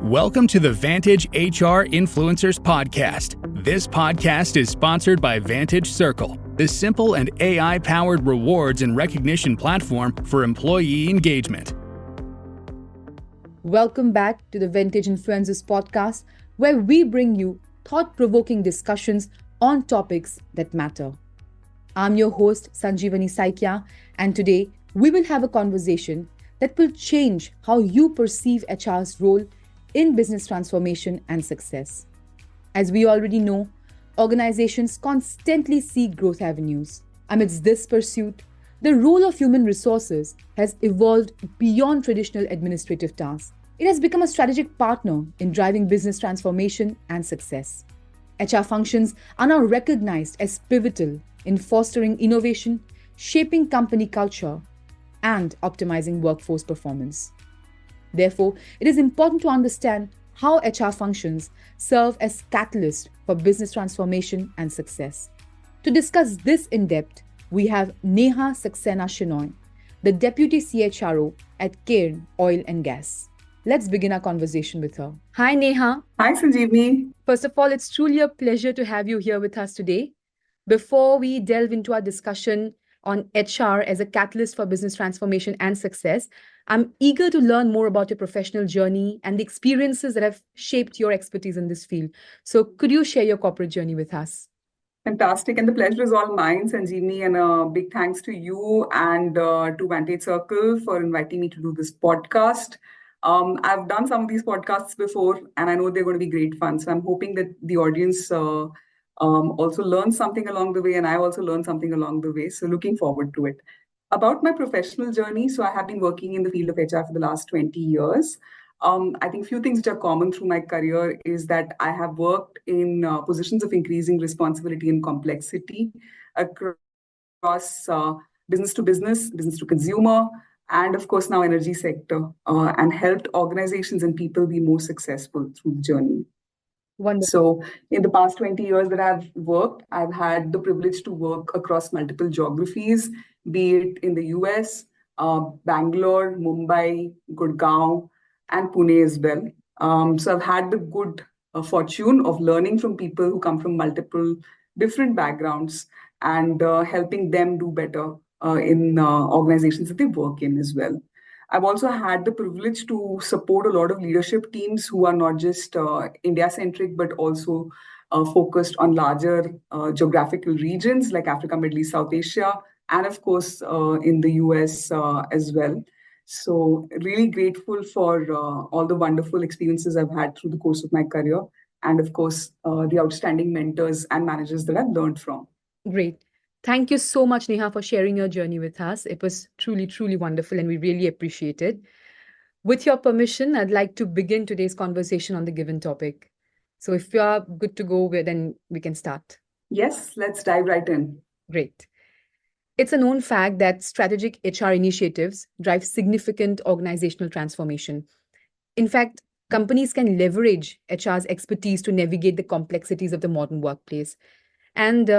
Welcome to the Vantage HR Influencers Podcast. This podcast is sponsored by Vantage Circle, the simple and AI-powered rewards and recognition platform for employee engagement. Welcome back to the Vantage Influencers Podcast, where we bring you thought-provoking discussions on topics that matter. I'm your host, Sanjeevani Saikia, and today we will have a conversation that will change how you perceive HR's role in business transformation and success. As we already know, organizations constantly seek growth avenues. Amidst this pursuit, the role of human resources has evolved beyond traditional administrative tasks. It has become a strategic partner in driving business transformation and success. HR functions are now recognized as pivotal in fostering innovation, shaping company culture, and optimizing workforce performance. Therefore, it is important to understand how HR functions serve as catalysts for business transformation and success. To discuss this in depth, we have Neha Saxena Shenoy, the Deputy CHRO at Cairn Oil Gas. Let's begin our conversation with her. Hi, Neha. Hi, Sanjeevani. First of all, it's truly a pleasure to have you here with us today. Before we delve into our discussion on HR as a catalyst for business transformation and success, I'm eager to learn more about your professional journey and the experiences that have shaped your expertise in this field. So could you share your corporate journey with us? Fantastic. And the pleasure is all mine, Sanjeevani. And a big thanks to you and to Vantage Circle for inviting me to do this podcast. I've done some of these podcasts before, and I know they're going to be great fun. So I'm hoping that the audience also learns something along the way, and I also learned something along the way. So looking forward to it. About my professional journey, so I have been working in the field of HR for the last 20 years. I think a few things which are common through my career is that I have worked in positions of increasing responsibility and complexity across business to business, business to consumer, and of course now energy sector, and helped organizations and people be more successful through the journey. Wonderful. So in the past 20 years that I've worked, I've had the privilege to work across multiple geographies, be it in the US, Bangalore, Mumbai, Gurgaon, and Pune as well. So I've had the good fortune of learning from people who come from multiple different backgrounds and helping them do better in organizations that they work in as well. I've also had the privilege to support a lot of leadership teams who are not just India-centric, but also focused on larger geographical regions like Africa, Middle East, South Asia, and of course in the US as well. So really grateful for all the wonderful experiences I've had through the course of my career, and of course the outstanding mentors and managers that I've learned from. Great. Thank you so much, Neha, for sharing your journey with us. It was truly, truly wonderful, and we really appreciate it. With your permission, I'd like to begin today's conversation on the given topic. So if you are good to go, then we can start. Yes, let's dive right in. Great. It's a known fact that strategic HR initiatives drive significant organizational transformation. In fact, companies can leverage HR's expertise to navigate the complexities of the modern workplace. And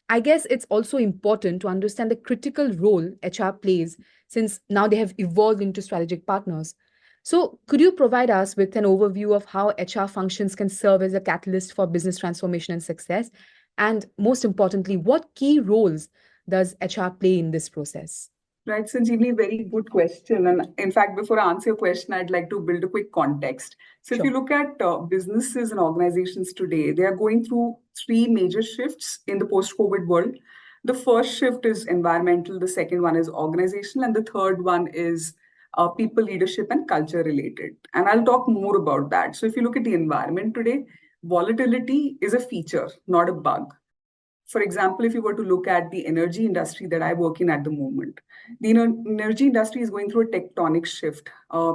I guess it's also important to understand the critical role HR plays, since now they have evolved into strategic partners. So could you provide us with an overview of how HR functions can serve as a catalyst for business transformation and success? And most importantly, what key roles does HR play in this process? Right, Sanjeevani, very good question. And in fact, before I answer your question, I'd like to build a quick context. So Sure. if you look at businesses and organizations today, they are going through three major shifts in the post-COVID world. The first shift is environmental, the second one is organizational, and the third one is people leadership and culture related. And I'll talk more about that. So if you look at the environment today, volatility is a feature, not a bug. For example, if you were to look at the energy industry that I work in at the moment, the energy industry is going through a tectonic shift.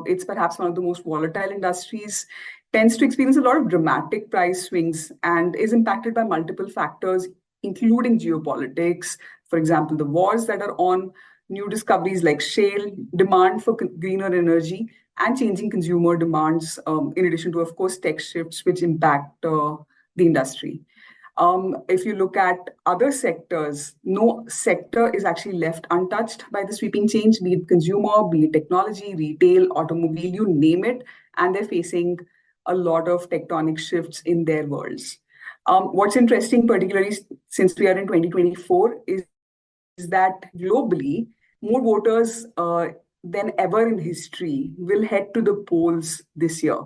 It's perhaps one of the most volatile industries, tends to experience a lot of dramatic price swings, and is impacted by multiple factors, including geopolitics, for example, the wars that are on, new discoveries like shale, demand for greener energy, and changing consumer demands, in addition to, of course, tech shifts which impact the industry. If you look at other sectors, no sector is actually left untouched by the sweeping change, be it consumer, be it technology, retail, automobile, you name it, and they're facing a lot of tectonic shifts in their worlds. What's interesting, particularly since we are in 2024, is that globally, more voters than ever in history will head to the polls this year.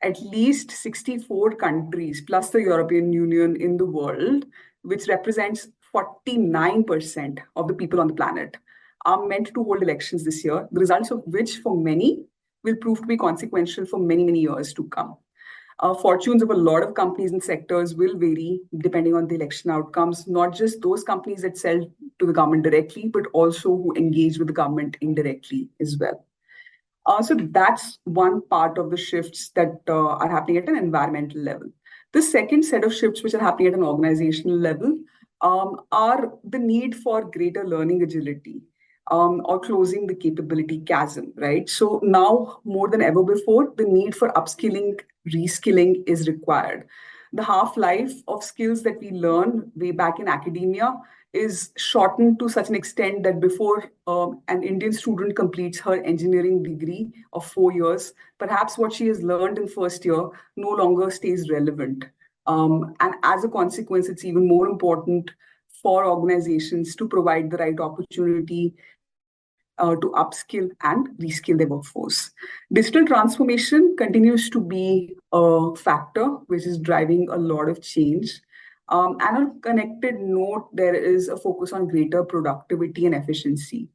At least 64 countries, plus the European Union in the world, which represents 49% of the people on the planet, are meant to hold elections this year, the results of which, for many, will prove to be consequential for many, many years to come. Fortunes of a lot of companies and sectors will vary depending on the election outcomes, not just those companies that sell to the government directly, but also who engage with the government indirectly as well. So that's one part of the shifts that are happening at an environmental level. The second set of shifts which are happening at an organizational level are the need for greater learning agility or closing the capability chasm, right? So now more than ever before, the need for upskilling, reskilling is required. The half-life of skills that we learn way back in academia is shortened to such an extent that before an Indian student completes her engineering degree of 4 years, perhaps what she has learned in first year no longer stays relevant. And as a consequence, it's even more important for organizations to provide the right opportunity to upskill and reskill their workforce. Digital transformation continues to be a factor which is driving a lot of change. And on a connected note, there is a focus on greater productivity and efficiency.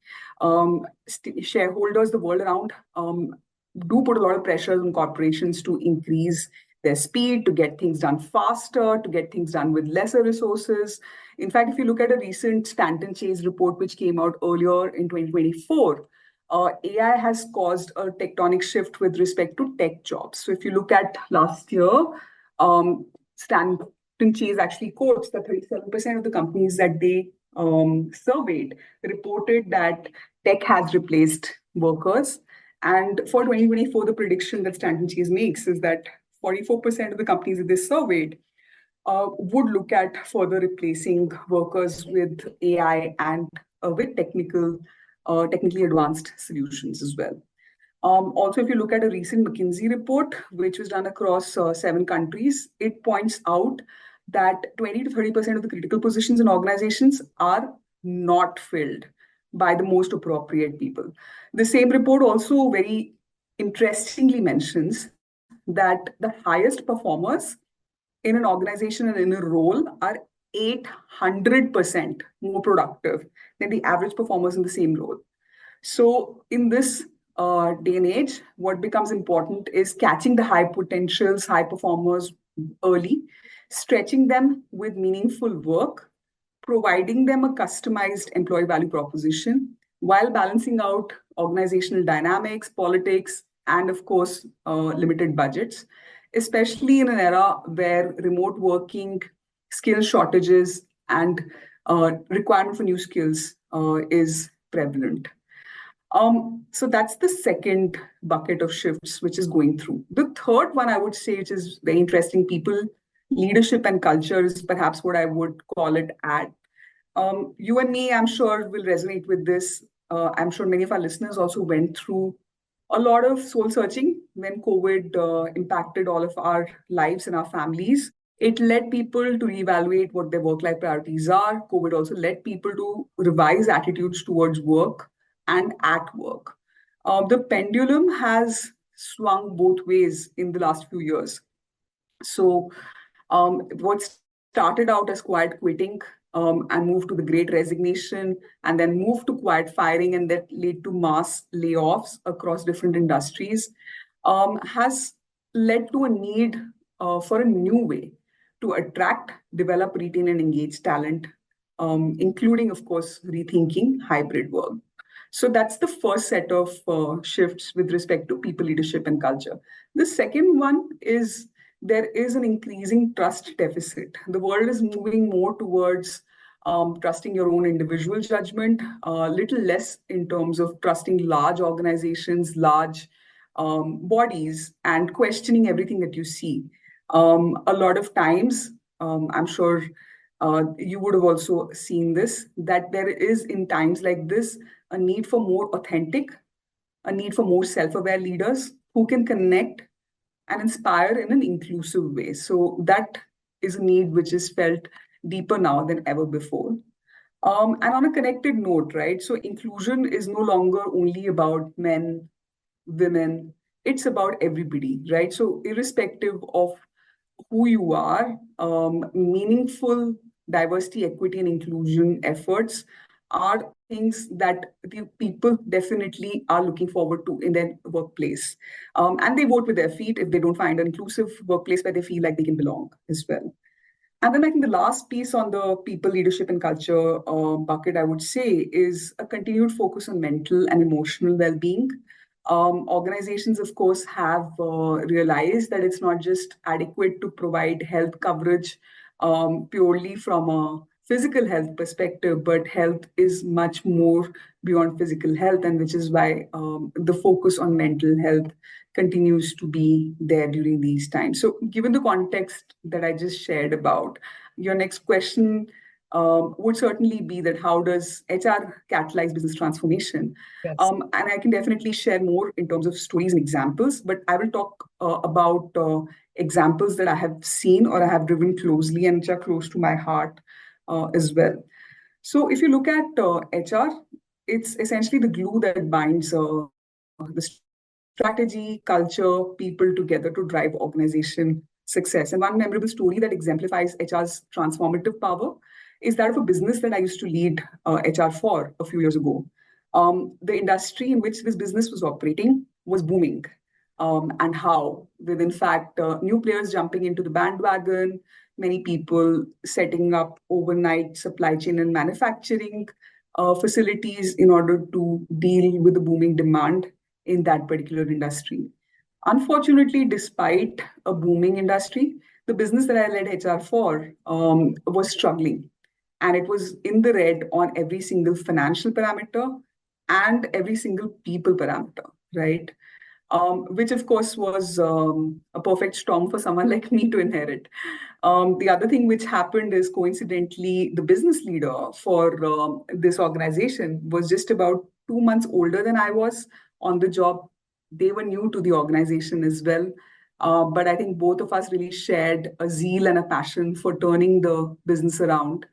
Shareholders the world around do put a lot of pressure on corporations to increase their speed, to get things done faster, to get things done with lesser resources. In fact, if you look at a recent Stanton Chase report, which came out earlier in 2024, AI has caused a tectonic shift with respect to tech jobs. So if you look at last year, Stanton Chase actually quotes that 37% of the companies that they surveyed reported that tech has replaced workers. And for 2024, the prediction that Stanton Chase makes is that 44% of the companies that they surveyed would look at further replacing workers with AI and with technically advanced solutions as well. Also, if you look at a recent McKinsey report, which was done across 7 countries, it points out that 20 to 30% of the critical positions in organizations are not filled by the most appropriate people. The same report also very interestingly mentions that the highest performers in an organization and in a role are 800% more productive than the average performers in the same role. So in this day and age, what becomes important is catching the high potentials, high performers early, stretching them with meaningful work, providing them a customized employee value proposition while balancing out organizational dynamics, politics, and of course, limited budgets, especially in an era where remote working, skill shortages, and requirement for new skills is prevalent. So that's the second bucket of shifts which is going through. The third one I would say, which is very interesting, people, leadership and culture is perhaps what I would call it at. You and me, I'm sure, will resonate with this. I'm sure many of our listeners also went through a lot of soul searching when COVID impacted all of our lives and our families. It led people to reevaluate what their work-life priorities are. COVID also led people to revise attitudes towards work and at work. The pendulum has swung both ways in the last few years. So what started out as quiet quitting and moved to the great resignation and then moved to quiet firing and that led to mass layoffs across different industries has led to a need for a new way to attract, develop, retain, and engage talent, including, of course, rethinking hybrid work. So that's the first set of shifts with respect to people, leadership, and culture. The second one is there is an increasing trust deficit. The world is moving more towards trusting your own individual judgment, a little less in terms of trusting large organizations, large bodies, and questioning everything that you see. A lot of times, I'm sure you would have also seen this, that there is in times like this a need for more authentic, a need for more self-aware leaders who can connect and inspire in an inclusive way. So that is a need which is felt deeper now than ever before. And on a connected note, right? So inclusion is no longer only about men, women, it's about everybody, right? So irrespective of who you are, meaningful diversity, equity, and inclusion efforts are things that the people definitely are looking forward to in their workplace. And they vote with their feet if they don't find an inclusive workplace where they feel like they can belong as well. And then I think the last piece on the people, leadership, and culture bucket, I would say, is a continued focus on mental and emotional well-being. Organizations, of course, have realized that it's not just adequate to provide health coverage purely from a physical health perspective, but health is much more beyond physical health, and which is why the focus on mental health continues to be there during these times. So, given the context that I just shared about, your next question would certainly be that how does HR catalyze business transformation? Yes. And I can definitely share more in terms of stories and examples, but I will talk about examples that I have seen or I have driven closely and which are close to my heart as well. So, if you look at HR, it's essentially the glue that binds the strategy, culture, people together to drive organization success. And one memorable story that exemplifies HR's transformative power is that of a business that I used to lead HR for a few years ago. The industry in which this business was operating was booming. And how? With, in fact, new players jumping into the bandwagon, many people setting up overnight supply chain and manufacturing facilities in order to deal with the booming demand in that particular industry. Unfortunately, despite a booming industry, the business that I led HR for was struggling. And it was in the red on every single financial parameter and every single people parameter, right? Which of course was a perfect storm for someone like me to inherit. The other thing which happened is coincidentally, the business leader for this organization was just about 2 months older than I was on the job. They were new to the organization as well. But I think both of us really shared a zeal and a passion for turning the business around.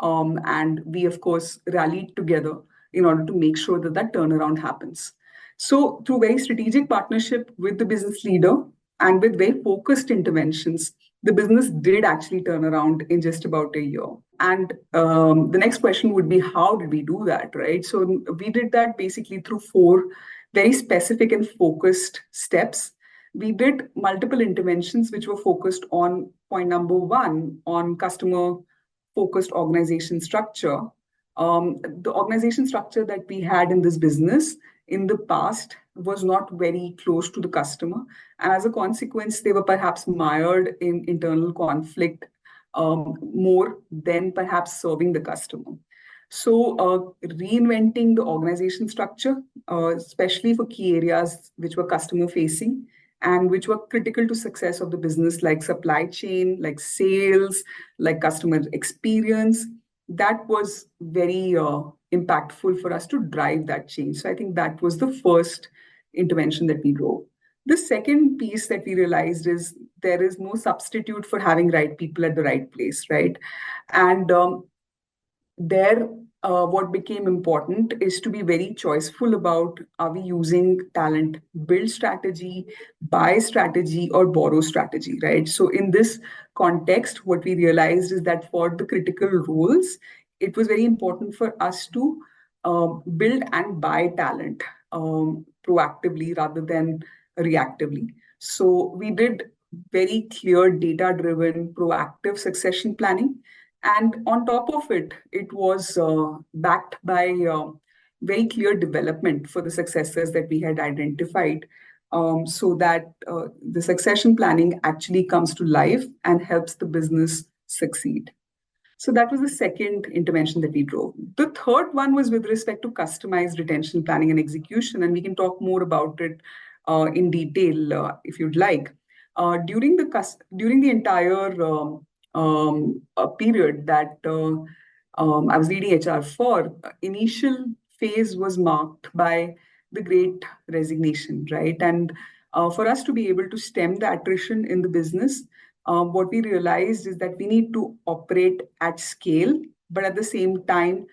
And we, of course, rallied together in order to make sure that that turnaround happens. So, through very strategic partnership with the business leader and with very focused interventions, the business did actually turn around in just about a year. And the next question would be, how did we do that, right? So, we did that basically through four very specific and focused steps. We did multiple interventions which were focused on point number one, on customer focused organization structure. The organization structure that we had in this business in the past was not very close to the customer. And as a consequence, they were perhaps mired in internal conflict more than perhaps serving the customer. So, reinventing the organization structure, especially for key areas which were customer facing and which were critical to success of the business, like supply chain, like sales, like customer experience, that was very impactful for us to drive that change. So I think that was the first intervention that we drove. The second piece that we realized is there is no substitute for having right people at the right place, right? And there, what became important is to be very choiceful about, are we using talent build strategy, buy strategy, or borrow strategy, right? So in this context, what we realized is that for the critical roles, it was very important for us to build and buy talent proactively rather than reactively. So we did very clear data driven proactive succession planning, and on top of it, it was backed by very clear development for the successors that we had identified, so that the succession planning actually comes to life and helps the business succeed. So that was the second intervention that we drove. The third one was with respect to customized retention planning and execution, and we can talk more about it in detail if you'd like. During the entire period that I was leading HR for, initial phase was marked by the great resignation, right? And For us to be able to stem the attrition in the business, what we realized is that we need to operate at scale, but at the same time,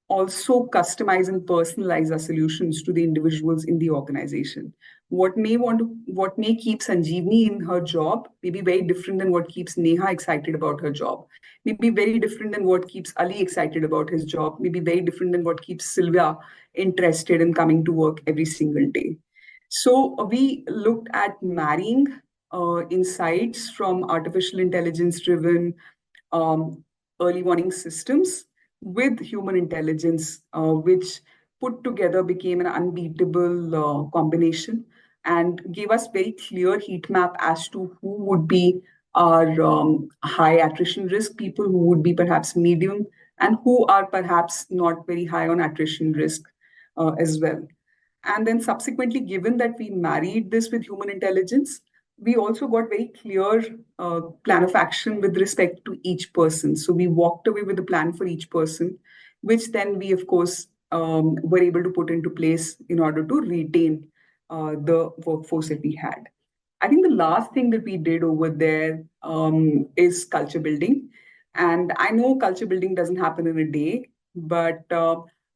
also customize and personalize our solutions to the individuals in the organization. What may keep Sanjeevani in her job may be very different than what keeps Neha excited about her job. May be very different than what keeps Ali excited about his job. May be very different than what keeps Sylvia interested in coming to work every single day. So we looked at marrying insights from artificial intelligence driven um, early warning systems with human intelligence, which put together became an unbeatable combination and gave us very clear heat map as to who would be our high attrition risk people, who would be perhaps medium, and who are perhaps not very high on attrition risk as well. And then subsequently, given that we married this with human intelligence, we also got very clear plan of action with respect to each person. So we walked away with a plan for each person, which then we, of course, were able to put into place in order to retain the workforce that we had. I think the last thing that we did over there is culture building. And I know culture building doesn't happen in a day, but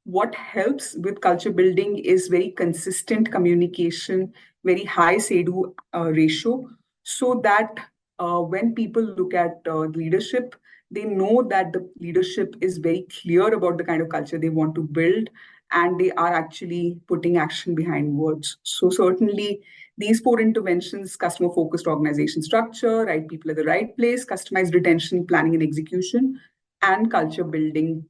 what helps with culture building is very consistent communication, very high say-do ratio, so that when people look at leadership, they know that the leadership is very clear about the kind of culture they want to build, and they are actually putting action behind words. So certainly these four interventions: customer focused organization structure, right people at the right place, customized retention, planning and execution, and culture building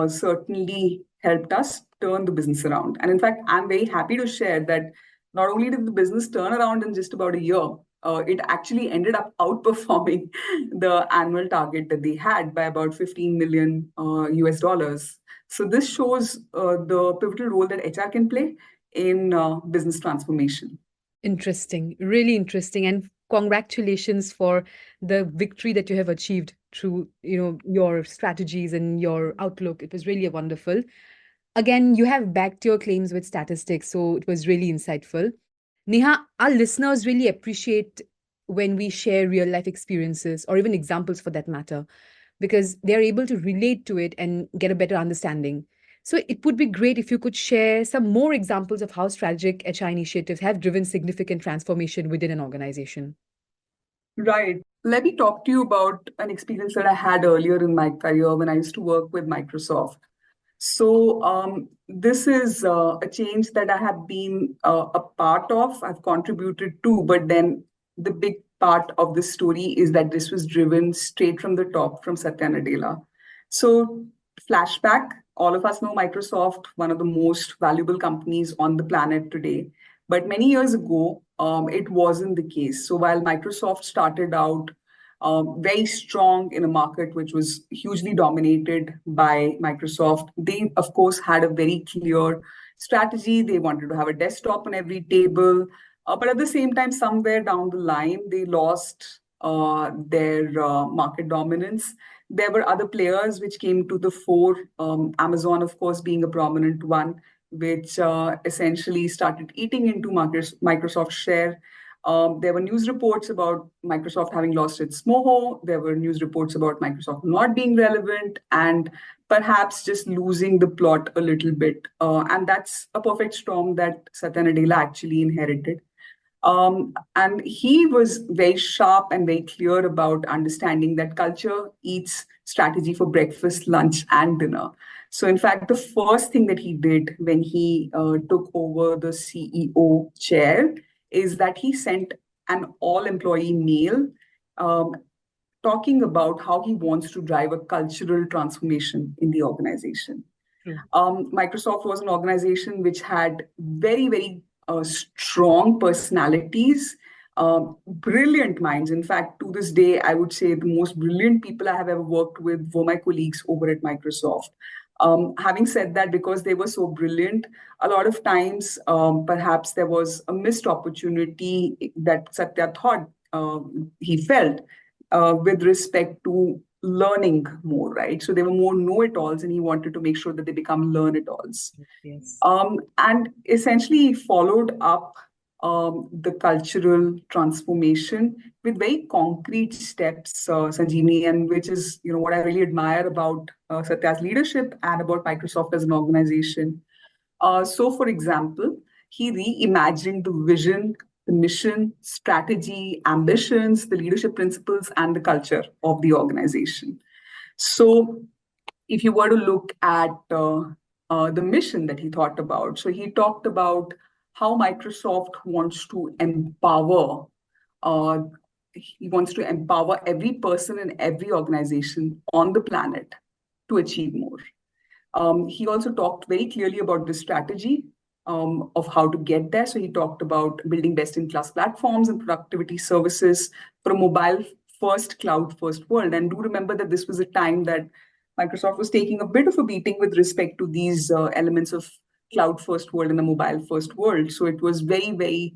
certainly helped us turn the business around. And in fact, I'm very happy to share that not only did the business turn around in just about a year, it actually ended up outperforming the annual target that they had by about 15 million US dollars. So this shows the pivotal role that HR can play in business transformation. Interesting, really interesting. And congratulations for the victory that you have achieved through, your strategies and your outlook. It was really wonderful. Again, you have backed your claims with statistics, so it was really insightful. Neha, our listeners really appreciate when we share real life experiences or even examples for that matter, because they are able to relate to it and get a better understanding. So it would be great if you could share some more examples of how strategic HR initiatives have driven significant transformation within an organization. Right. Let me talk to you about an experience that I had earlier in my career when I used to work with Microsoft. So this is a change that I have been a part of, I've contributed to, but then the big part of the story is that this was driven straight from the top from Satya Nadella. So flashback, all of us know Microsoft, one of the most valuable companies on the planet today. But many years ago, it wasn't the case. So while Microsoft started out very strong in a market which was hugely dominated by Microsoft, they, of course, had a very clear strategy. They wanted to have a desktop on every table. But at the same time, somewhere down the line, they lost their market dominance. There were other players which came to the fore, Amazon, of course, being a prominent one, which essentially started eating into Microsoft's share. There were news reports about Microsoft having lost its moho. There were news reports about Microsoft not being relevant and perhaps just losing the plot a little bit. And that's a perfect storm that Satya Nadella actually inherited. And he was very sharp and very clear about understanding that culture eats strategy for breakfast, lunch, and dinner. So, in fact, the first thing that he did when he took over the CEO chair is that he sent an all employee mail um, talking about how he wants to drive a cultural transformation in the organization. True. Microsoft was an organization which had very, very strong personalities, brilliant minds. In fact, to this day, I would say the most brilliant people I have ever worked with were my colleagues over at Microsoft. Having said that, because they were so brilliant, a lot of times perhaps there was a missed opportunity that Satya thought he felt with respect to learning more, right? So they were more know-it-alls, and he wanted to make sure that they become learn-it-alls. Yes. And essentially, he followed up the cultural transformation with very concrete steps, Sanjeevani, and which is what I really admire about Satya's leadership and about Microsoft as an organization. So, for example, he reimagined the vision, the mission, strategy, ambitions, the leadership principles, and the culture of the organization. So, if you were to look at the mission that he thought about, so he talked about how Microsoft wants to empower. Uh, he wants to empower every person in every organization on the planet to achieve more. He also talked very clearly about the strategy of how to get there. So he talked about building best-in-class platforms and productivity services for a mobile-first, cloud-first world. And do remember that this was a time that Microsoft was taking a bit of a beating with respect to these elements of cloud-first world and the mobile-first world. So it was very, very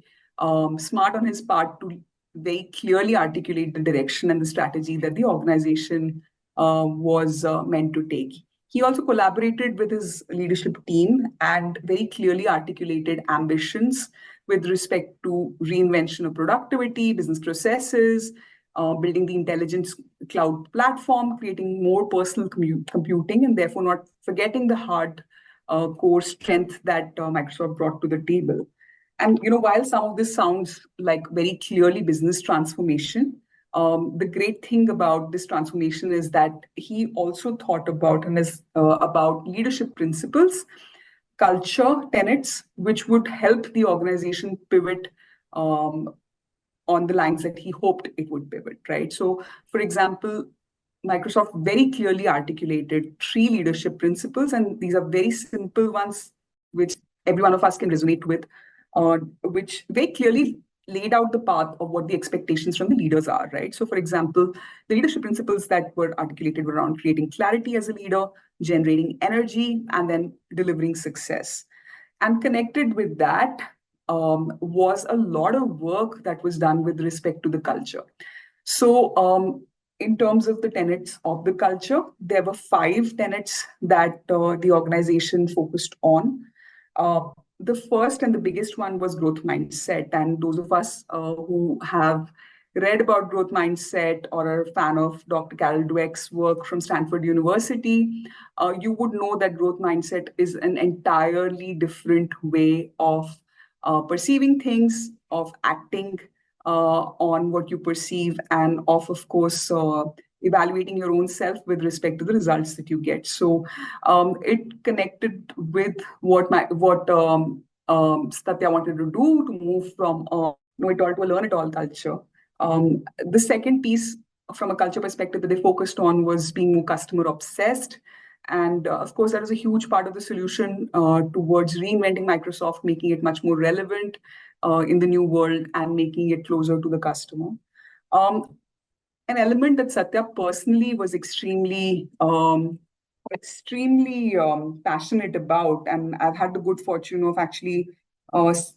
smart on his part to very clearly articulate the direction and the strategy that the organization was meant to take. He also collaborated with his leadership team and very clearly articulated ambitions with respect to reinvention of productivity, business processes, building the intelligence cloud platform, creating more personal computing, and therefore not forgetting the hard core strength that Microsoft brought to the table. And while some of this sounds like very clearly business transformation, the great thing about this transformation is that he also thought about and is about leadership principles, culture, tenets, which would help the organization pivot on the lines that he hoped it would pivot, right? So, for example, Microsoft very clearly articulated three leadership principles, and these are very simple ones, which every one of us can resonate with, which very clearly laid out the path of what the expectations from the leaders are, right? So, for example, the leadership principles that were articulated were around creating clarity as a leader, generating energy, and then delivering success. And connected with that was a lot of work that was done with respect to the culture. So, in terms of the tenets of the culture, there were 5 tenets that the organization focused on. The first and the biggest one was growth mindset. And those of us who have read about growth mindset or are a fan of Dr. Carol Dweck's work from Stanford University, you would know that growth mindset is an entirely different way of perceiving things, of acting on what you perceive, and of course, evaluating your own self with respect to the results that you get. So it connected with what Satya wanted to do to move from a know it all to a learn it all culture. The second piece from a culture perspective that they focused on was being more customer obsessed. And of course, that was a huge part of the solution towards reinventing Microsoft, making it much more relevant in the new world and making it closer to the customer. An element that Satya personally was extremely passionate about, and I've had the good fortune of actually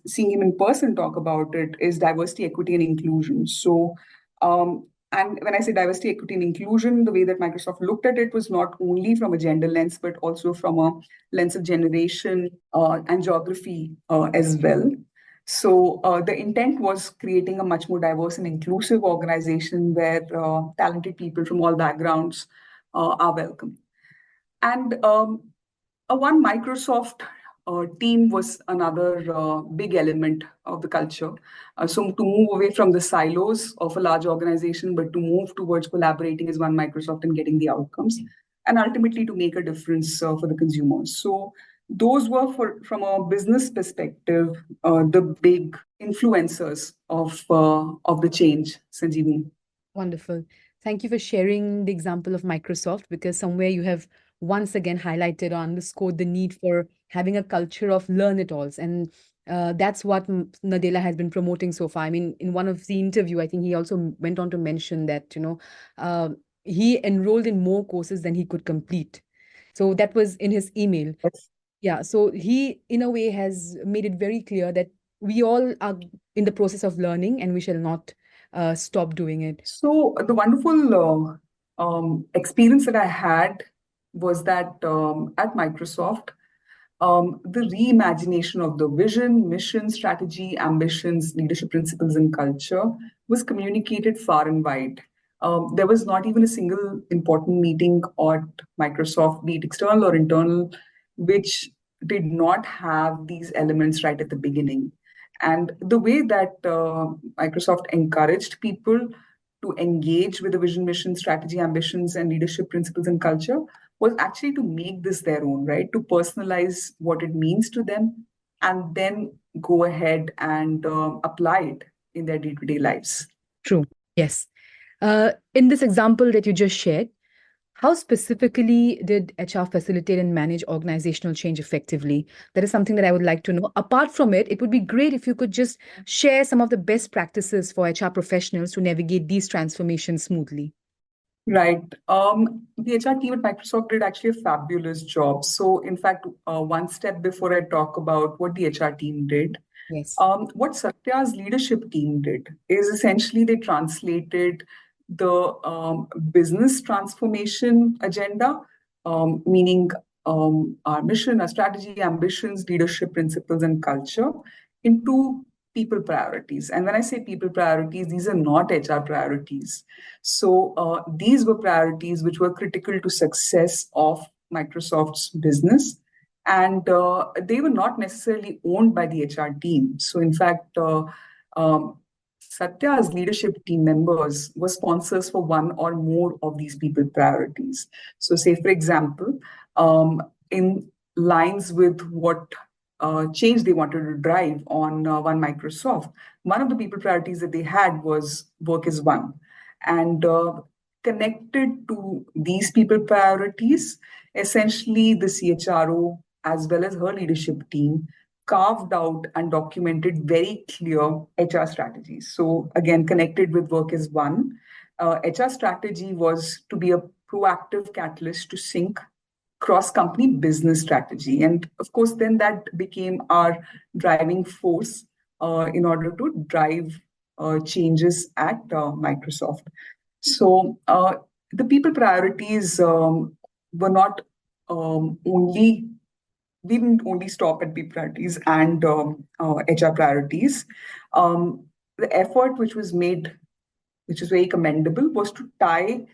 seeing him in person talk about it, is diversity, equity, and inclusion. So, and when I say diversity, equity, and inclusion, the way that Microsoft looked at it was not only from a gender lens, but also from a lens of generation and geography as well. So the intent was creating a much more diverse and inclusive organization where talented people from all backgrounds are welcome. And a one Microsoft team was another big element of the culture. So to move away from the silos of a large organization, but to move towards collaborating as one Microsoft and getting the outcomes, and ultimately to make a difference for the consumers. So those were, from a business perspective, the big influencers of the change, Sanjeevani. Wonderful. Thank you for sharing the example of Microsoft, because somewhere you have once again highlighted or underscored the need for having a culture of learn it alls. And that's what Nadella has been promoting so far. I mean, in one of the interview, I think he also went on to mention that, uh, he enrolled in more courses than he could complete. So that was in his email. Yes. Yeah. So he, in a way, has made it very clear that we all are in the process of learning and we shall not stop doing it. So the wonderful experience that I had was that at Microsoft, the reimagination of the vision, mission, strategy, ambitions, leadership principles, and culture was communicated far and wide. There was not even a single important meeting at Microsoft, be it external or internal, which did not have these elements right at the beginning. And the way that Microsoft encouraged people to engage with the vision, mission, strategy, ambitions, and leadership principles and culture was actually to make this their own, right? To personalize what it means to them and then go ahead and apply it in their day to day lives. True. Yes. In this example that you just shared, how specifically did HR facilitate and manage organizational change effectively? That is something that I would like to know. Apart from it, it would be great if you could just share some of the best practices for HR professionals to navigate these transformations smoothly. Right. The HR team at Microsoft did actually a fabulous job. So, in fact, one step before I talk about what the HR team did, Yes. what Satya's leadership team did is essentially they translated the business transformation agenda, meaning our mission, our strategy, ambitions, leadership principles, and culture, into people priorities. And when I say people priorities, these are not HR priorities. So these were priorities which were critical to success of Microsoft's business, and they were not necessarily owned by the HR team. So, in fact, um, Satya's leadership team members were sponsors for one or more of these people priorities. So, say, for example, in lines with what change they wanted to drive on One Microsoft, one of the people priorities that they had was work is one. And connected to these people priorities, essentially the CHRO as well as her leadership team carved out and documented very clear HR strategies. So, again, connected with work is one. HR strategy was to be a proactive catalyst to sync cross company business strategy. And of course, then that became our driving force in order to drive changes at Microsoft. So, the people priorities were not only we didn't only stop at people priorities and HR priorities. The effort which was made, which is very commendable, was to tie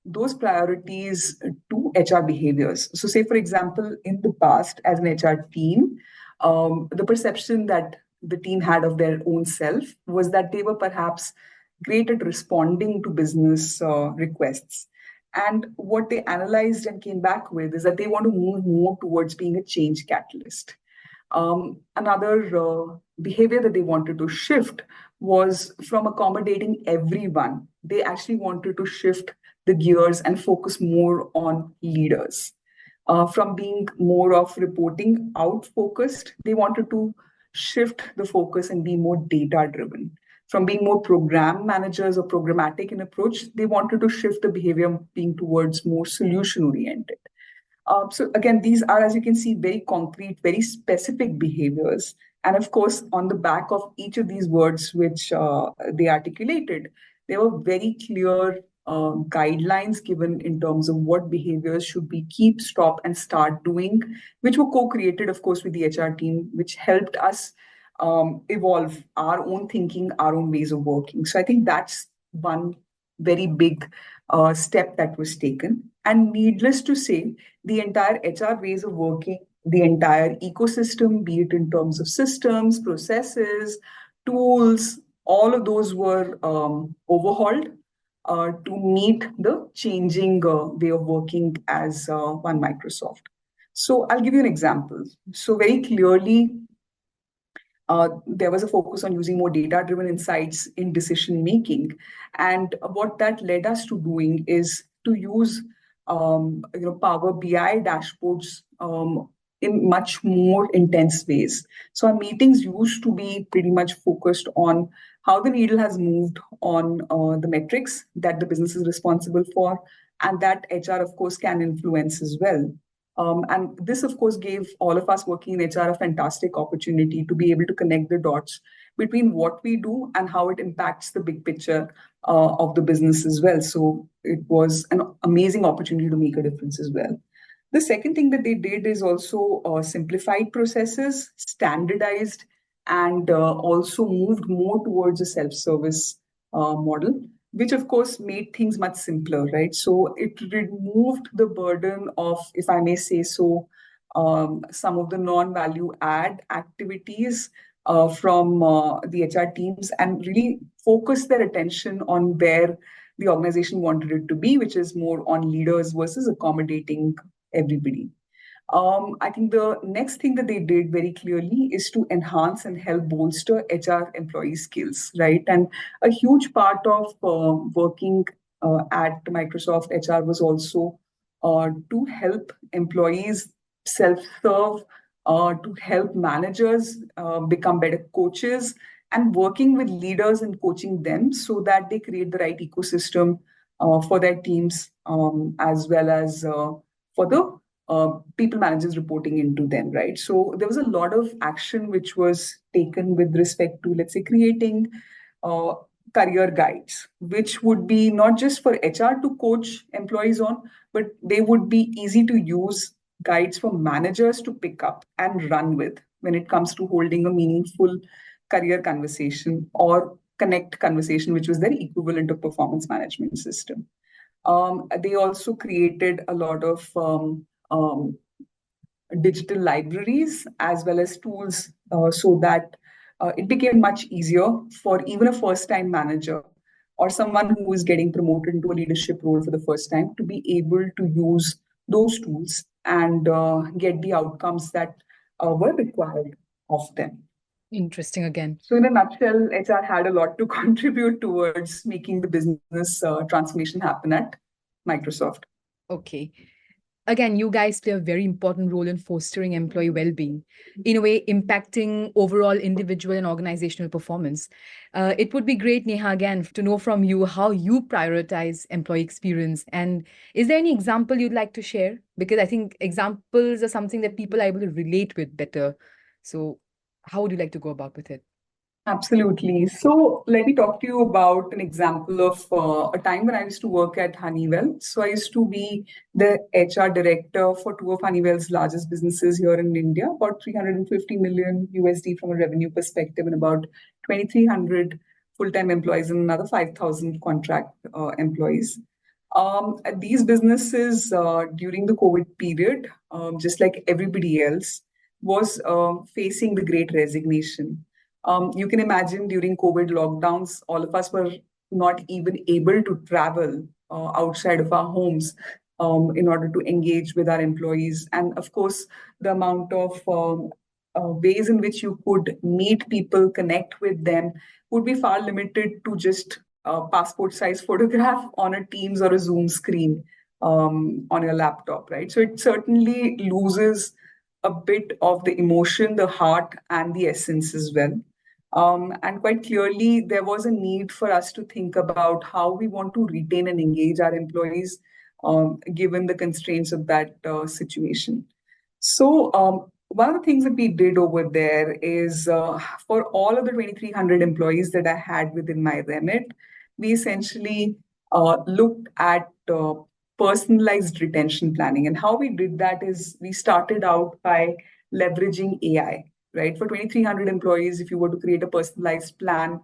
those priorities to HR behaviors. So, say, for example, in the past, as an HR team, the perception that the team had of their own self was that they were perhaps great at responding to business requests. And what they analyzed and came back with is that they want to move more towards being a change catalyst. Another behavior that they wanted to shift was from accommodating everyone. They actually wanted to shift the gears and focus more on leaders. From being more of reporting out focused, they wanted to shift the focus and be more data driven. From being more program managers or programmatic in approach, they wanted to shift the behavior being towards more solution oriented. So again, these are, as you can see, very concrete, very specific behaviors. And of course, on the back of each of these words which they articulated, there were very clear guidelines given in terms of what behaviors should we keep, stop, and start doing, which were co-created, of course, with the HR team, which helped us evolve our own thinking, our own ways of working. So I think that's one very big step that was taken. And needless to say, the entire HR ways of working, the entire ecosystem, be it in terms of systems, processes, tools, all of those were overhauled to meet the changing way of working as One Microsoft. So I'll give you an example. So very clearly, there was a focus on using more data-driven insights in decision making, and what that led us to doing is to use Power BI dashboards in much more intense ways. So our meetings used to be pretty much focused on how the needle has moved on the metrics that the business is responsible for, and that HR, of course, can influence as well. And this, of course, gave all of us working in HR a fantastic opportunity to be able to connect the dots between what we do and how it impacts the big picture of the business as well. So it was an amazing opportunity to make a difference as well. The second thing that they did is also simplified processes, standardized, and also moved more towards a self-service model, which of course made things much simpler, right? So it removed the burden of, if I may say so, some of the non-value add activities from the HR teams and really focused their attention on where the organization wanted it to be, which is more on leaders versus accommodating everybody. I think the next thing that they did very clearly is to enhance and help bolster HR employee skills, right? And a huge part of working at Microsoft HR was also to help employees self-serve, to help managers become better coaches, and working with leaders and coaching them so that they create the right ecosystem for their teams, as well as for the people managers reporting into them, right? So there was a lot of action which was taken with respect to, let's say, creating uh, career guides, which would be not just for HR to coach employees on, but they would be easy to use guides for managers to pick up and run with when it comes to holding a meaningful career conversation or connect conversation, which was their equivalent of performance management system. They also created a lot of digital libraries as well as tools so that it became much easier for even a first time manager or someone who is getting promoted into a leadership role for the first time to be able to use those tools and get the outcomes that were required of them. Interesting again. So, in a nutshell, HR had a lot to contribute towards making the business transformation happen at Microsoft. Okay. Again, you guys play a very important role in fostering employee well-being, in a way impacting overall individual and organizational performance. It would be great, Neha, again, to know from you how you prioritize employee experience. And is there any example you'd like to share? Because I think examples are something that people are able to relate with better. So how would you like to go about with it? Absolutely. So let me talk to you about an example of a time when I used to work at Honeywell. So I used to be the HR director for two of Honeywell's largest businesses here in India, about 350 million USD from a revenue perspective, and about 2,300 full-time employees and another 5,000 contract employees. These businesses during the COVID period, just like everybody else, was facing the great resignation. You can imagine during COVID lockdowns, all of us were not even able to travel outside of our homes in order to engage with our employees. And of course, the amount of ways in which you could meet people, connect with them, would be far limited to just a passport size photograph on a Teams or a Zoom screen on your laptop, right? So it certainly loses a bit of the emotion, the heart, and the essence as well. And quite clearly, there was a need for us to think about how we want to retain and engage our employees given the constraints of that situation. So, one of the things that we did over there is for all of the 2,300 employees that I had within my remit, we essentially looked at personalized retention planning. And how we did that is we started out by leveraging AI, right? For 2,300 employees, if you were to create a personalized plan,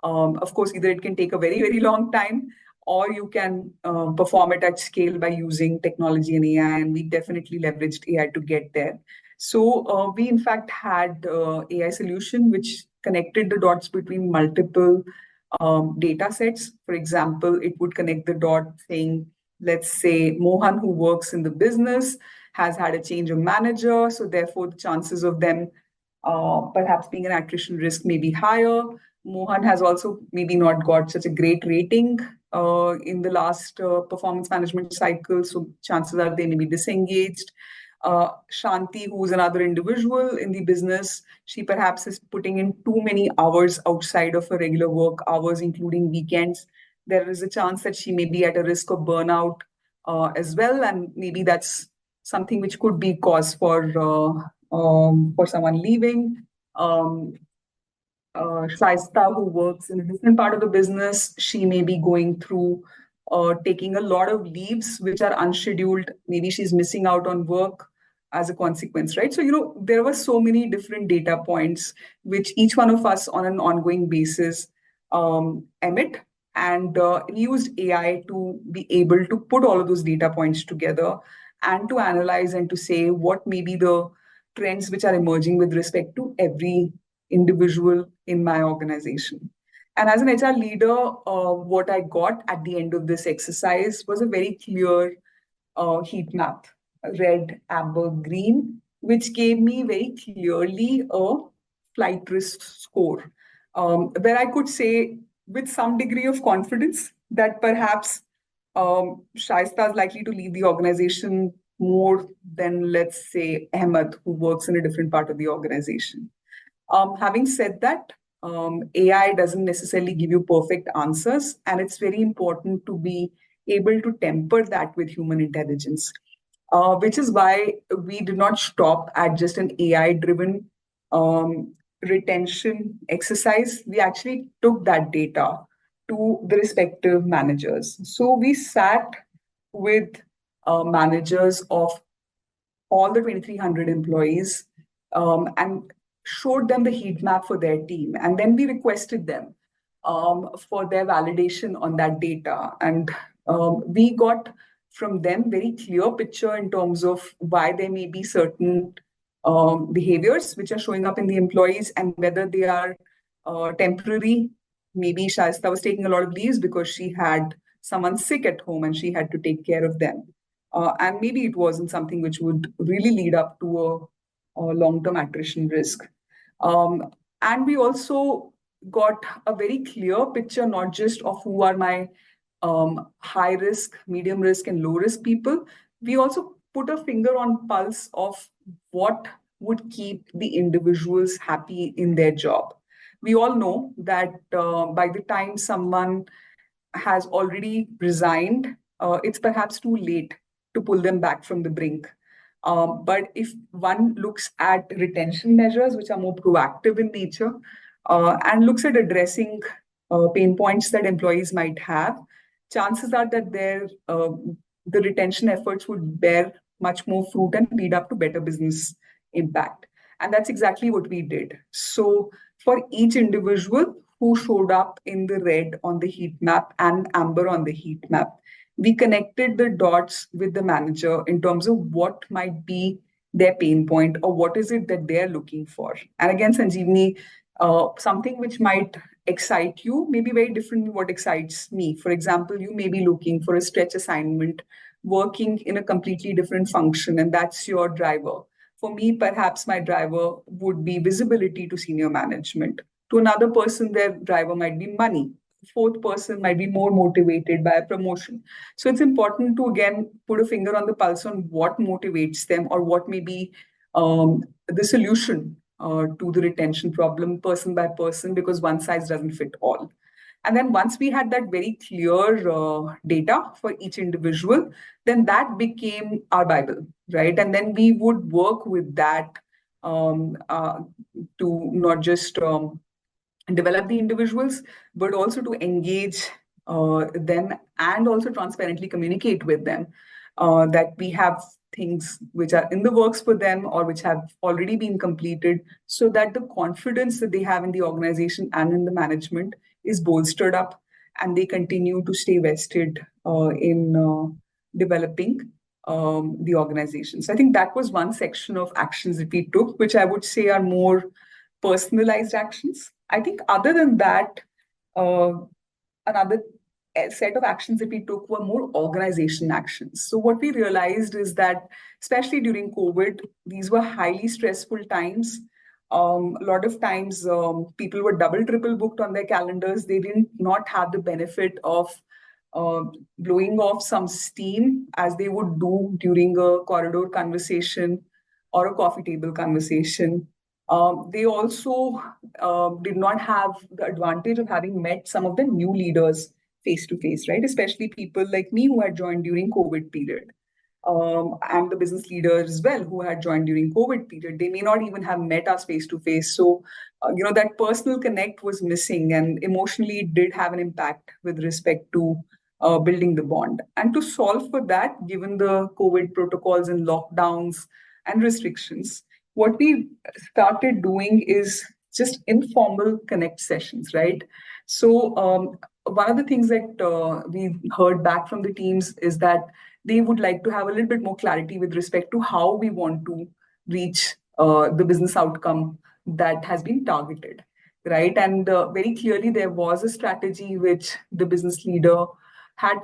of course, either it can take a very, very long time or you can perform it at scale by using technology and AI. And we definitely leveraged AI to get there. So we, in fact, had AI solution which connected the dots between multiple data sets. For example, it would connect the dot saying, let's say Mohan, who works in the business, has had a change of manager. So therefore, the chances of them perhaps being an attrition risk may be higher. Mohan has also maybe not got such a great rating in the last performance management cycle. So chances are they may be disengaged. Shanti, who's another individual in the business, she perhaps is putting in too many hours outside of her regular work hours, including weekends. There is a chance that she may be at a risk of burnout as well, and maybe that's something which could be cause for someone leaving. Shaista, who works in a different part of the business, she may be going through taking a lot of leaves which are unscheduled. Maybe she's missing out on work as a consequence, right? So, there were so many different data points which each one of us on an ongoing basis emit. And we used AI to be able to put all of those data points together and to analyze and to say what may be the trends which are emerging with respect to every individual in my organization. And as an HR leader, what I got at the end of this exercise was a very clear heat map, red, amber, green, which gave me very clearly a flight risk score, where I could say with some degree of confidence that perhaps Shaista is likely to leave the organization more than, let's say, Ahmed, who works in a different part of the organization. Having said that, AI doesn't necessarily give you perfect answers, and it's very important to be able to temper that with human intelligence, which is why we did not stop at just an AI driven retention exercise. We actually took that data to the respective managers. So we sat with managers of all the 2,300 employees and showed them the heat map for their team. And then we requested them for their validation on that data. And we got from them very clear picture in terms of why there may be certain behaviors which are showing up in the employees and whether they are temporary. Maybe Shaista was taking a lot of leaves because she had someone sick at home and she had to take care of them. And maybe it wasn't something which would really lead up to a long-term attrition risk. And we also got a very clear picture, not just of who are my high risk, medium risk, and low risk people. We also put a finger on pulse of what would keep the individuals happy in their job. We all know that by the time someone has already resigned, it's perhaps too late to pull them back from the brink. But if one looks at retention measures, which are more proactive in nature, and looks at addressing pain points that employees might have, chances are that the retention efforts would bear much more fruit and lead up to better business impact. And that's exactly what we did. So for each individual who showed up in the red on the heat map and amber on the heat map, we connected the dots with the manager in terms of what might be their pain point or what is it that they're looking for. And again, Sanjeevani, something which might excite you may be very different than what excites me. For example, you may be looking for a stretch assignment, working in a completely different function, and that's your driver. For me, perhaps my driver would be visibility to senior management. To another person, their driver might be money. Fourth person might be more motivated by a promotion. So it's important to, again, put a finger on the pulse on what motivates them or what may be the solution to the retention problem person by person, because one size doesn't fit all. And then once we had that very clear data for each individual, then that became our Bible, right? And then we would work with that to not just develop the individuals, but also to engage them and also transparently communicate with them that we have things which are in the works for them or which have already been completed, so that the confidence that they have in the organization and in the management is bolstered up and they continue to stay vested in developing the organization. So I think that was one section of actions that we took, which I would say are more personalized actions. I think other than that, another set of actions that we took were more organization actions. So what we realized is that, especially during COVID, these were highly stressful times. A lot of times people were double, triple booked on their calendars. They didn't not have the benefit of blowing off some steam as they would do during a corridor conversation or a coffee table conversation. They also did not have the advantage of having met some of the new leaders face to face, right? Especially people like me who had joined during COVID period, and the business leaders as well who had joined during COVID period. They may not even have met us face to face. So, that personal connect was missing, and emotionally it did have an impact with respect to building the bond. And to solve for that, given the COVID protocols and lockdowns and restrictions, what we started doing is just informal connect sessions, right? So one of the things that we heard back from the teams is that they would like to have a little bit more clarity with respect to how we want to reach the business outcome that has been targeted, right? And very clearly, there was a strategy which the business leader had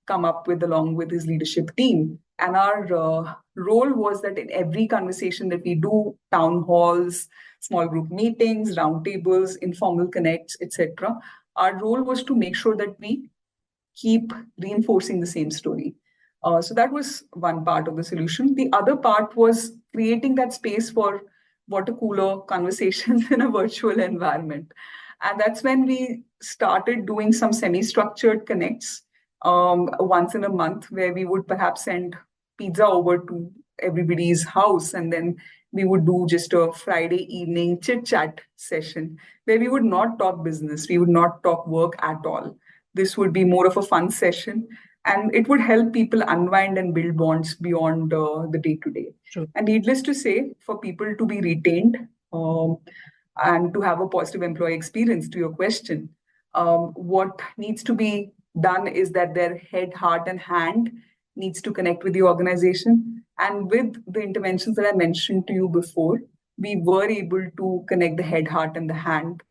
come up with along with his leadership team. And our role was that in every conversation that we do, town halls, small group meetings, roundtables, informal connects, etc., our role was to make sure that we keep reinforcing the same story. So that was one part of the solution. The other part was creating that space for water cooler conversations in a virtual environment. And that's when we started doing some semi-structured connects once in a month, where we would perhaps send pizza over to everybody's house, and then we would do just a Friday evening chit chat session where we would not talk business, we would not talk work at all. This would be more of a fun session, and it would help people unwind and build bonds beyond the day to day. And needless to say, for people to be retained and to have a positive employee experience, to your question, what needs to be done is that their head, heart, and hand needs to connect with the organization. And with the interventions that I mentioned to you before, we were able to connect the head, heart, and the hand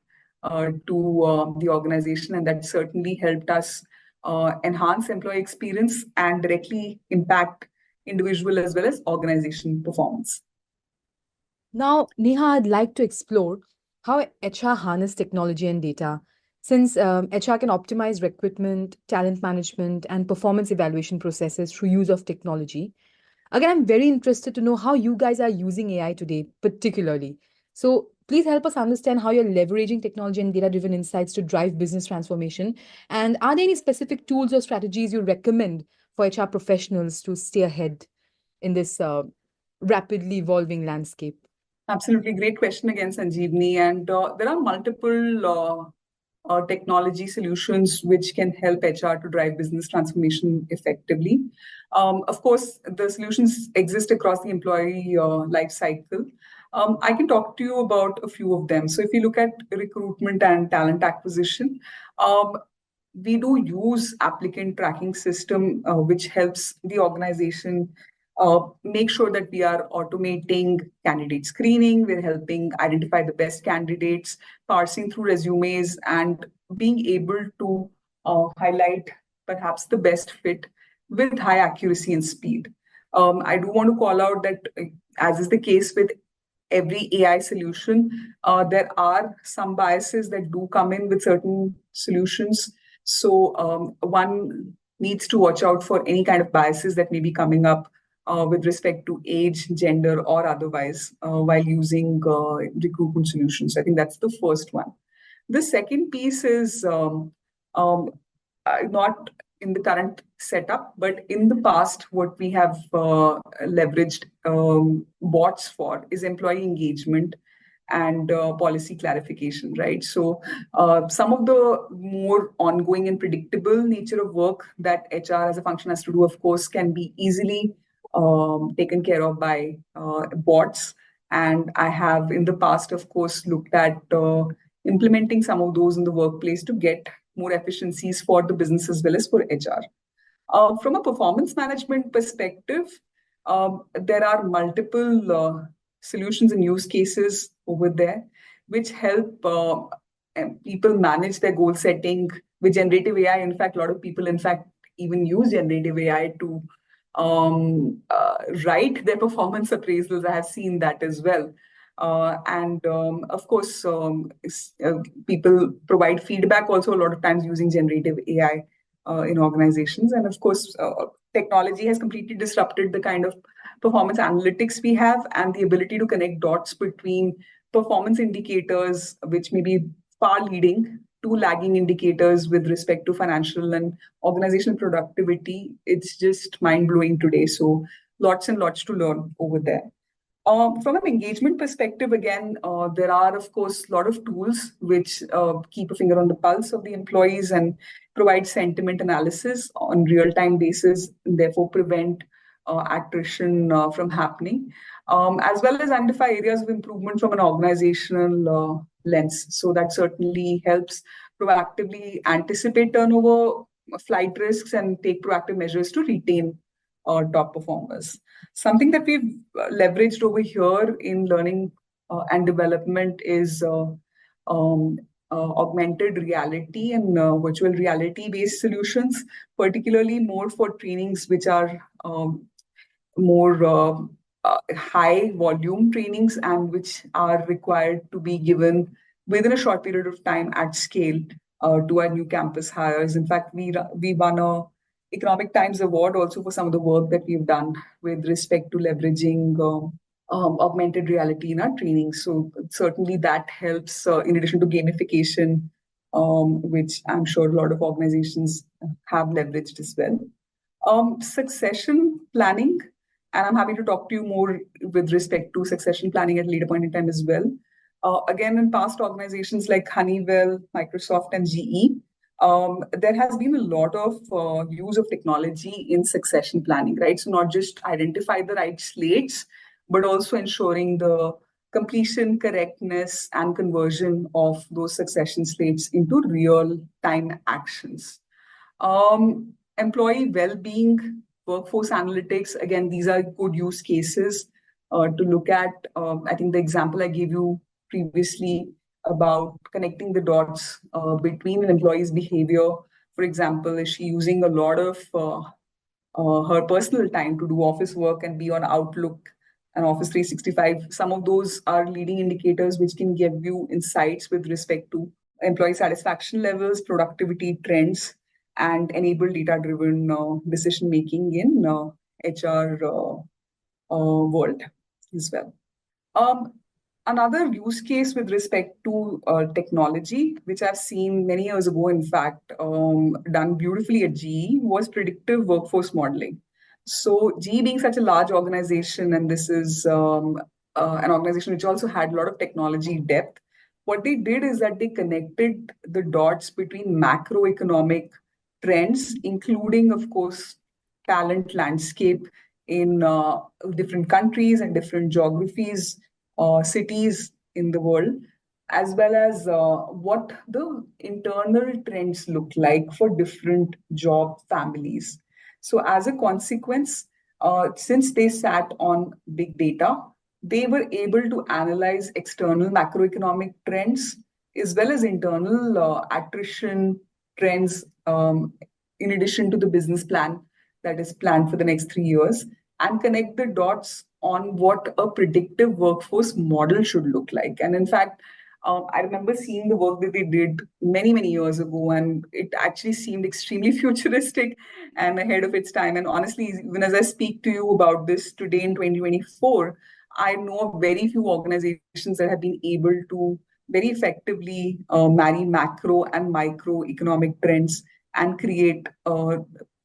to the organization. And that certainly helped us enhance employee experience and directly impact individual as well as organization performance. Now, Neha, I'd like to explore how HR harness technology and data. Since HR can optimize recruitment, talent management, and performance evaluation processes through use of technology. Again, I'm very interested to know how you guys are using AI today, particularly. So please help us understand how you're leveraging technology and data-driven insights to drive business transformation. And are there any specific tools or strategies you recommend for HR professionals to stay ahead in this rapidly evolving landscape? Absolutely. Great question again, Sanjeevni. And there are multiple technology solutions which can help HR to drive business transformation effectively. Of course, the solutions exist across the employee life cycle. I can talk to you about a few of them. So if you look at recruitment and talent acquisition, we do use applicant tracking system, which helps the organization make sure that we are automating candidate screening, we're helping identify the best candidates, parsing through resumes, and being able to highlight perhaps the best fit with high accuracy and speed. I do want to call out that, as is the case with every AI solution, there are some biases that do come in with certain solutions. So one needs to watch out for any kind of biases that may be coming up with respect to age, gender, or otherwise while using recruitment solutions. I think that's the first one. The second piece is not in the current setup, but in the past, what we have leveraged bots for is employee engagement and policy clarification, right? So some of the more ongoing and predictable nature of work that HR as a function has to do, of course, can be easily taken care of by bots. And I have in the past, of course, looked at implementing some of those in the workplace to get more efficiencies for the business as well as for HR. From a performance management perspective, there are multiple solutions and use cases over there which help people manage their goal setting with generative AI. In fact, a lot of people, in fact, even use generative AI to write their performance appraisals. I have seen that as well. And of course, people provide feedback also a lot of times using generative AI in organizations. And of course, technology has completely disrupted the kind of performance analytics we have and the ability to connect dots between performance indicators, which may be far leading, to lagging indicators with respect to financial and organizational productivity. It's just mind blowing today. So lots and lots to learn over there. From an engagement perspective, again, there are, of course, a lot of tools which keep a finger on the pulse of the employees and provide sentiment analysis on real-time basis, and therefore prevent attrition from happening, as well as identify areas of improvement from an organizational lens. So that certainly helps proactively anticipate turnover, flight risks, and take proactive measures to retain top performers. Something that we've leveraged over here in learning and development is augmented reality and virtual reality based solutions, particularly more for trainings which are more high volume trainings and which are required to be given within a short period of time at scale to our new campus hires. In fact, we won a Economic Times Award also for some of the work that we've done with respect to leveraging augmented reality in our training. So certainly that helps in addition to gamification, which I'm sure a lot of organizations have leveraged as well. Succession planning, and I'm happy to talk to you more with respect to succession planning at a later point in time as well. Again, in past organizations like Honeywell, Microsoft, and GE, there has been a lot of use of technology in succession planning, right? So not just identify the right slates, but also ensuring the completion, correctness, and conversion of those succession slates into real-time actions. Employee well-being, workforce analytics, again, these are good use cases to look at. I think the example I gave you previously about connecting the dots between an employee's behavior. For example, is she using a lot of her personal time to do office work and be on Outlook and Office 365? Some of those are leading indicators which can give you insights with respect to employee satisfaction levels, productivity trends, and enable data-driven decision-making in HR world as well. Another use case with respect to technology, which I've seen many years ago, in fact, done beautifully at GE, was predictive workforce modeling. So GE being such a large organization, and this is an organization which also had a lot of technology depth, what they did is that they connected the dots between macroeconomic trends, including, of course, talent landscape in different countries and different geographies, cities in the world, as well as what the internal trends look like for different job families. So as a consequence, since they sat on big data, they were able to analyze external macroeconomic trends as well as internal attrition trends, in addition to the business plan that is planned for the next 3 years, and connect the dots on what a predictive workforce model should look like. And in fact, I remember seeing the work that they did many, many years ago, and it actually seemed extremely futuristic and ahead of its time. And honestly, even as I speak to you about this today in 2024, I know of very few organizations that have been able to very effectively marry macro and micro economic trends and create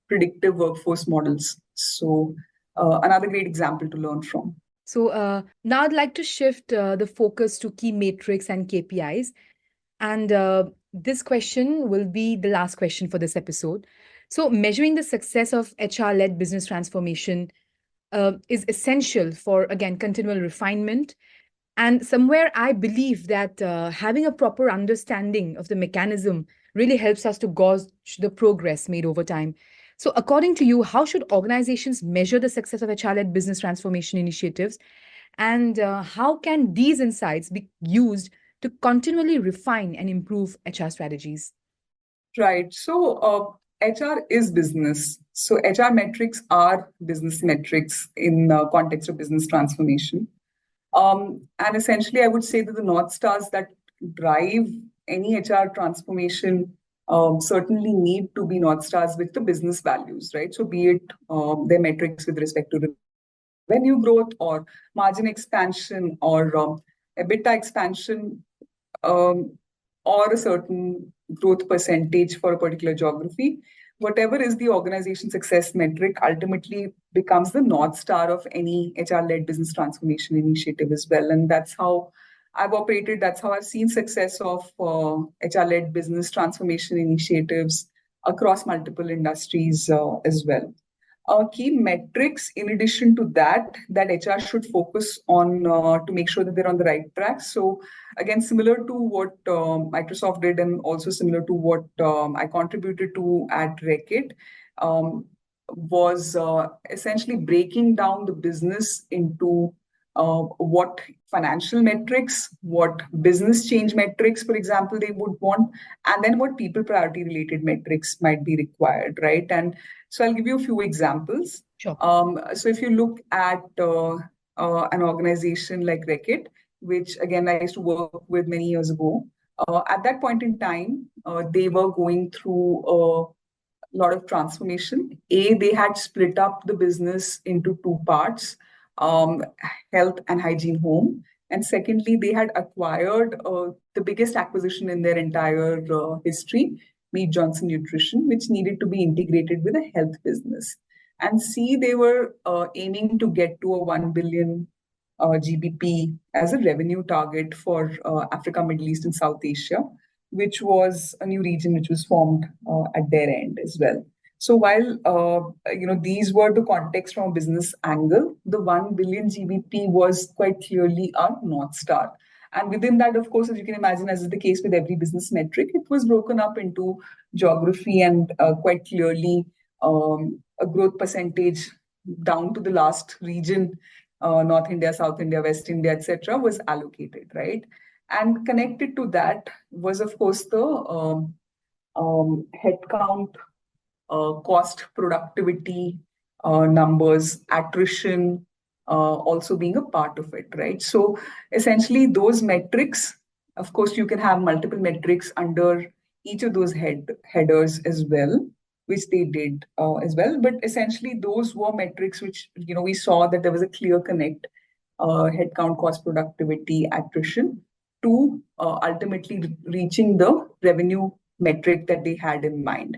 predictive workforce models. So another great example to learn from. So now I'd like to shift the focus to key metrics and KPIs. And this question will be the last question for this episode. So measuring the success of HR-led business transformation is essential for, again, continual refinement. And somewhere I believe that having a proper understanding of the mechanism really helps us to gauge the progress made over time. So according to you, how should organizations measure the success of HR-led business transformation initiatives? And how can these insights be used to continually refine and improve HR strategies? Right. So HR is business. So HR metrics are business metrics in context of business transformation. And essentially, I would say that the North Stars that drive any HR transformation certainly need to be North Stars with the business values, right? So be it their metrics with respect to revenue growth or margin expansion or EBITDA expansion, or a certain growth percentage for a particular geography. Whatever is the organization success metric ultimately becomes the North Star of any HR-led business transformation initiative as well. And that's how I've operated. That's how I've seen success of HR-led business transformation initiatives across multiple industries as well. Key metrics, in addition to that HR should focus on to make sure that they're on the right track. So again, similar to what Microsoft did, and also similar to what I contributed to at Reckitt, um, was essentially breaking down the business into what financial metrics, what business change metrics, for example, they would want, and then what people priority related metrics might be required, right? And so I'll give you a few examples. Sure. So if you look at an organization like Reckitt, which again I used to work with many years ago, at that point in time, they were going through a lot of transformation. They had split up the business into two parts, um, health and hygiene home. And secondly, they had acquired the biggest acquisition in their entire history, Mead Johnson Nutrition, which needed to be integrated with a health business. And C, they were aiming to get to a 1 billion GBP as a revenue target for Africa, Middle East, and South Asia, which was a new region which was formed at their end as well. So while these were the context from a business angle, the 1 billion GBP was quite clearly our North Star. And within that, of course, as you can imagine, as is the case with every business metric, it was broken up into geography and quite clearly a growth percentage down to the last region, North India, South India, West India, etc., was allocated, right? And connected to that was, of course, the headcount, cost productivity numbers, attrition also being a part of it, right? So essentially, those metrics, of course, you can have multiple metrics under each of those headers as well, which they did as well. But essentially, those were metrics which we saw that there was a clear connect, headcount, cost productivity, attrition, to ultimately reaching the revenue metric that they had in mind.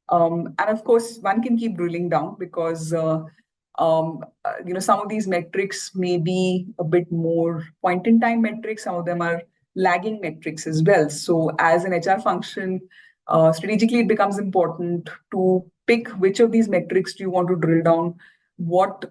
And of course, one can keep drilling down because some of these metrics may be a bit more point in time metrics. Some of them are lagging metrics as well. So as an HR function, strategically, it becomes important to pick which of these metrics do you want to drill down, what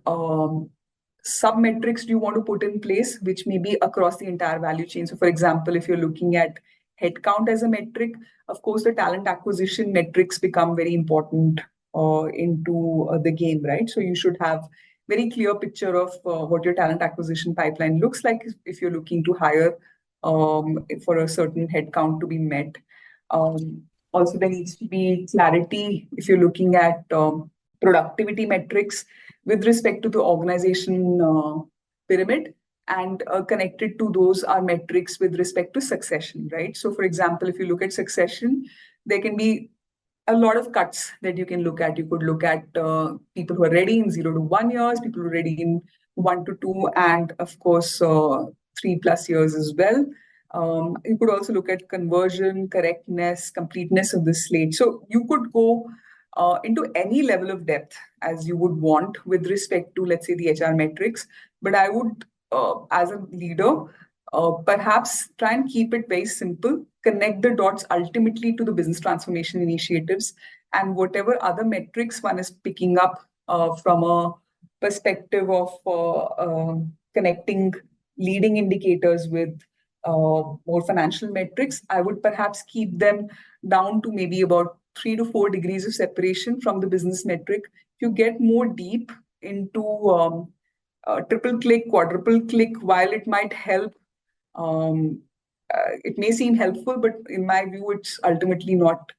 sub metrics do you want to put in place, which may be across the entire value chain. So, for example, if you're looking at headcount as a metric, of course, the talent acquisition metrics become very important into the game, right? So you should have very clear picture of what your talent acquisition pipeline looks like if you're looking to hire for a certain headcount to be met. Also, there needs to be clarity if you're looking at productivity metrics with respect to the organization pyramid, and connected to those are metrics with respect to succession, right? So, for example, if you look at succession, there can be a lot of cuts that you can look at. You could look at people who are ready in 0 to 1 years, people who are ready in 1 to 2, and of course, 3+ years as well. You could also look at conversion, correctness, completeness of the slate. So you could go into any level of depth as you would want with respect to, let's say, the HR metrics. But I would, as a leader, perhaps try and keep it very simple, connect the dots ultimately to the business transformation initiatives, and whatever other metrics one is picking up from a perspective of connecting leading indicators with more financial metrics, I would perhaps keep them down to maybe about 3 to 4 degrees of separation from the business metric. You get more deep into triple click, quadruple click, while it might help, it may seem helpful, but in my view, it's ultimately not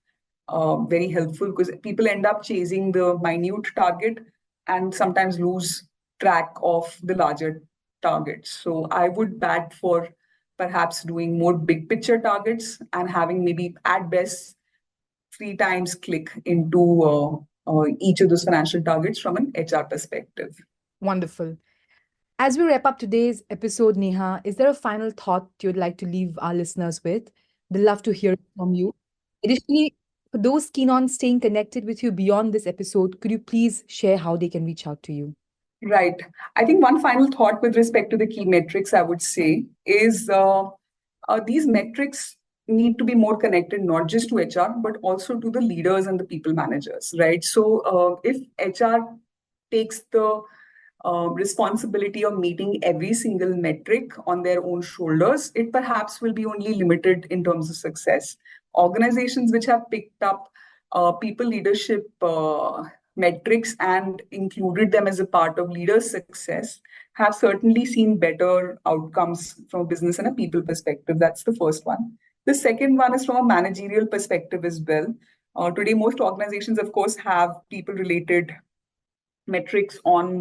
very helpful because people end up chasing the minute target and sometimes lose track of the larger targets. So I would bat for perhaps doing more big picture targets and having maybe at best 3 times click into each of those financial targets from an HR perspective. Wonderful. As we wrap up today's episode, Neha, is there a final thought you'd like to leave our listeners with? We'd love to hear it from you. Additionally, for those keen on staying connected with you beyond this episode, could you please share how they can reach out to you? Right. I think one final thought with respect to the key metrics, I would say, is these metrics need to be more connected, not just to HR, but also to the leaders and the people managers, right? So if HR takes the responsibility of meeting every single metric on their own shoulders, it perhaps will be only limited in terms of success. Organizations which have picked up people leadership metrics and included them as a part of leaders' success have certainly seen better outcomes from a business and a people perspective. That's the first one. The second one is from a managerial perspective as well. Today, most organizations, of course, have people-related metrics on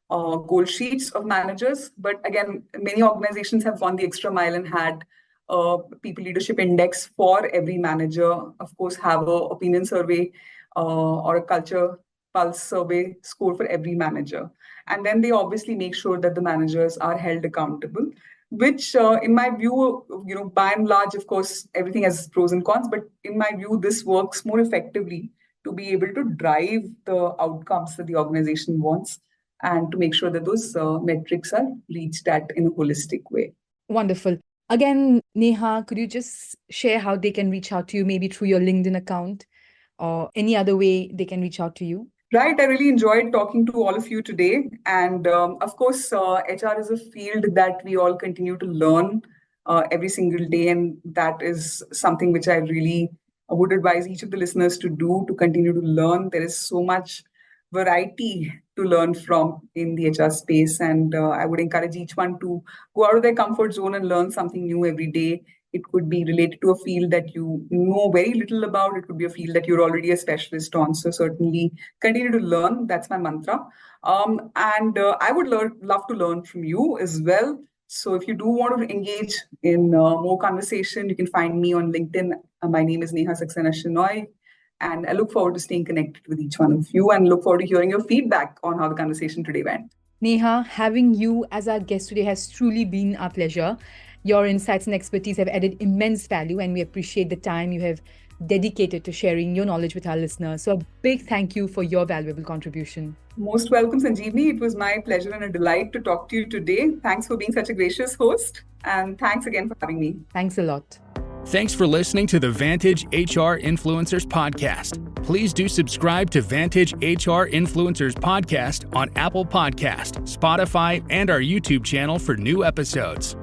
goal sheets of managers. But again, many organizations have gone the extra mile and had a people leadership index for every manager. Of course, have a opinion survey or a culture pulse survey score for every manager. And then they obviously make sure that the managers are held accountable, which in my view, by and large, of course, everything has pros and cons, but in my view, this works more effectively to be able to drive the outcomes that the organization wants and to make sure that those metrics are reached at in a holistic way. Wonderful. Again, Neha, could you just share how they can reach out to you, maybe through your LinkedIn account or any other way they can reach out to you? Right. I really enjoyed talking to all of you today. And of course, HR is a field that we all continue to learn every single day. And that is something which I really would advise each of the listeners to do, to continue to learn. There is so much variety to learn from in the HR space. And I would encourage each one to go out of their comfort zone and learn something new every day. It could be related to a field that you know very little about. It could be a field that you're already a specialist on. So certainly continue to learn. That's my mantra. And I would love to learn from you as well. So if you do want to engage in more conversation, you can find me on LinkedIn. My name is Neha Saxena Shenoy. And I look forward to staying connected with each one of you and look forward to hearing your feedback on how the conversation today went. Neha, having you as our guest today has truly been our pleasure. Your insights and expertise have added immense value, and we appreciate the time you have dedicated to sharing your knowledge with our listeners. So a big thank you for your valuable contribution. Most welcome, Sanjeevni. It was my pleasure and a delight to talk to you today. Thanks for being such a gracious host, and thanks again for having me. Thanks a lot. Thanks for listening to the Vantage HR Influencers Podcast. Please do subscribe to Vantage HR Influencers Podcast on Apple Podcast, Spotify, and our YouTube channel for new episodes.